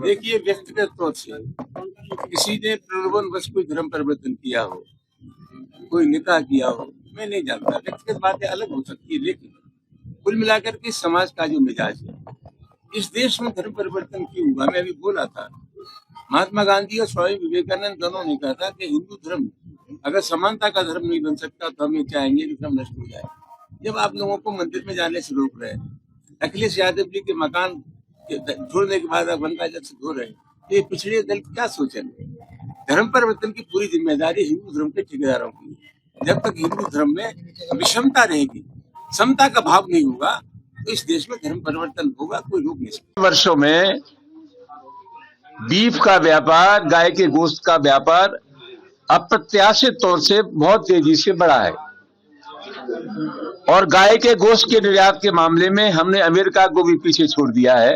देखिए, व्यक्तिगत तौर से किसी ने प्रलोभनवश कोई धर्म परिवर्तन किया हो, कोई निकाह किया हो, मैं नहीं जानता। व्यक्तिगत बातें अलग हो सकती है, लेकिन कुल मिलाकर के समाज का जो मिजाज है, इस देश में धर्म परिवर्तन क्यों हुआ? मैं अभी बोला था, महात्मा गांधी और स्वामी विवेकानंद दोनों ने कहा था कि हिंदू धर्म अगर समानता का धर्म नहीं बन सकता तो हम ये चाहेंगे कि धर्म नष्ट हो जाए। जब आप लोगों को मंदिर में जाने से रोक रहे हैं, अखिलेश यादव जी के मकान छोड़ने के बाद आप गंगा जल से धो रहे हैं, तो ये पिछड़े दल क्या सोचेंगे? धर्म परिवर्तन की पूरी जिम्मेदारी हिंदू धर्म के ठेकेदारों की है। जब तक हिंदू धर्म में विषमता रहेगी, समता का भाव नहीं होगा, तो इस देश में धर्म परिवर्तन होगा, कोई रोक नहीं सकता। वर्षों में बीफ का व्यापार, गाय के गोश्त का व्यापार अप्रत्याशित तौर से बहुत तेजी से बढ़ा है और गाय के गोश्त के निर्यात के मामले में हमने अमेरिका को भी पीछे छोड़ दिया है।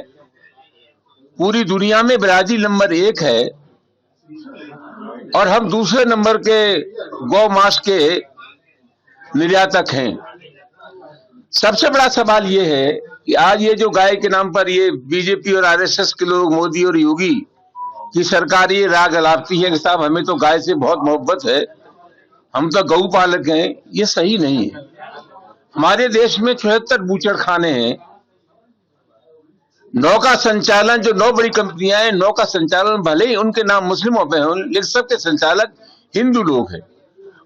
पूरी दुनिया में ब्राजील नंबर 1 है और हम दूसरे नंबर के गौ मांस के निर्यातक हैं। सबसे बड़ा सवाल यह है कि आज ये जो गाय के नाम पर ये बीजेपी और आरएसएस के लोग, मोदी और योगी की सरकार ये राग अलापती है कि साहब हमें तो गाय से बहुत मोहब्बत है, हम तो गौ पालक हैं। ये सही नहीं है। हमारे देश में 74 बूचड़ खाने हैं। 9 का संचालन, जो 9 बड़ी कंपनियां हैं, 9 का संचालन भले ही उनके नाम मुस्लिमों पे हों, लेकिन सबके संचालक हिंदू लोग हैं।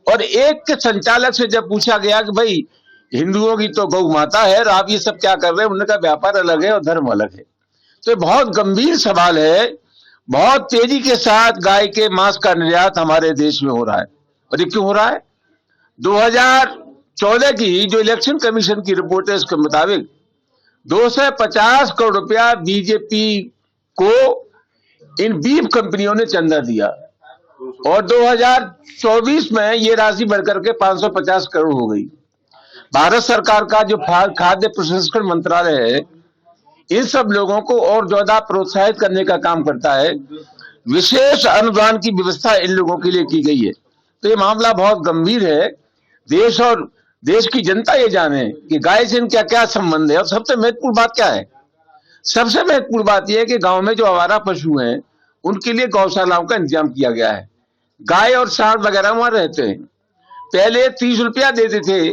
और एक के संचालक से जब पूछा गया कि भाई हिंदुओं की तो गौ माता है और आप ये सब क्या कर रहे हैं, उनका व्यापार अलग है और धर्म अलग है। तो ये बहुत गंभीर सवाल है। बहुत तेजी के साथ गाय के मांस का निर्यात हमारे देश में हो रहा है। और ये क्यों हो रहा है? 2014 की जो इलेक्शन कमीशन की रिपोर्ट है, उसके मुताबिक 250 करोड़ रुपया बीजेपी को इन बीफ कंपनियों ने चंदा दिया और 2024 में ये राशि बढ़कर के 550 करोड़ हो गई। भारत सरकार का जो खाद्य प्रसंस्करण मंत्रालय है, इन सब लोगों को और ज्यादा प्रोत्साहित करने का काम करता है। विशेष अनुदान की व्यवस्था इन लोगों के लिए की गई है। तो ये मामला बहुत गंभीर है। देश और देश की जनता ये जाने कि गाय से इनका क्या संबंध है। और सबसे महत्वपूर्ण बात क्या है? सबसे महत्वपूर्ण बात यह है कि गांव में जो आवारा पशु हैं, उनके लिए गौशालाओं का इंतजाम किया गया है। गाय और सांड वगैरह वहां रहते हैं। पहले 30 रुपया देते थे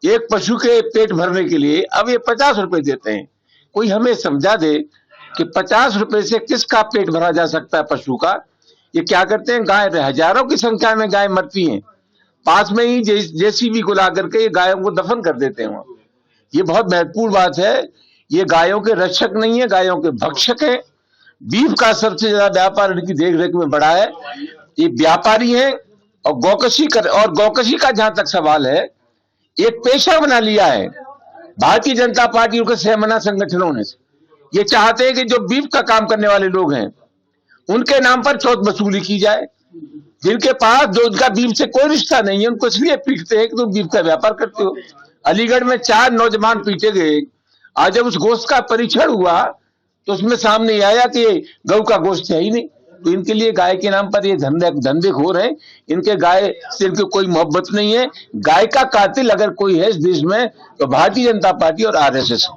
एक पशु के पेट भरने के लिए, अब ये 50 रुपए देते हैं। कोई हमें समझा दे कि 50 रुपए से किसका पेट भरा जा सकता है पशु का। ये क्या करते हैं, गाय हजारों की संख्या में गाय मरती हैं, पास में ही जेसीबी को ला करके ये गायों को दफन कर देते हैं। ये बहुत महत्वपूर्ण बात है। ये गायों के रक्षक नहीं है, गायों के भक्षक है। बीफ का सबसे ज्यादा व्यापार इनकी देखरेख में बढ़ा है। ये व्यापारी हैं और गौकशी का जहां तक सवाल है, एक पेशा बना लिया है भारतीय जनता पार्टी और सहमना संगठनों ने। ये चाहते हैं कि जो बीफ का काम करने वाले लोग हैं, उनके नाम पर चौथ वसूली की जाए। जिनके पास जो उनका बीफ से कोई रिश्ता नहीं है, उनको इसलिए पीटते हैं कि तुम बीफ का व्यापार करते हो। अलीगढ़ में 4 नौजवान पीटे गए। आज जब उस गोश्त का परीक्षण हुआ तो उसमें सामने आया कि गौ का गोश्त है ही नहीं। तो इनके लिए गाय के नाम पर ये धंधेखोर हैं। इनके गाय से इनकी कोई मोहब्बत नहीं है। गाय का कातिल अगर कोई है इस देश में तो भारतीय जनता पार्टी और आरएसएस।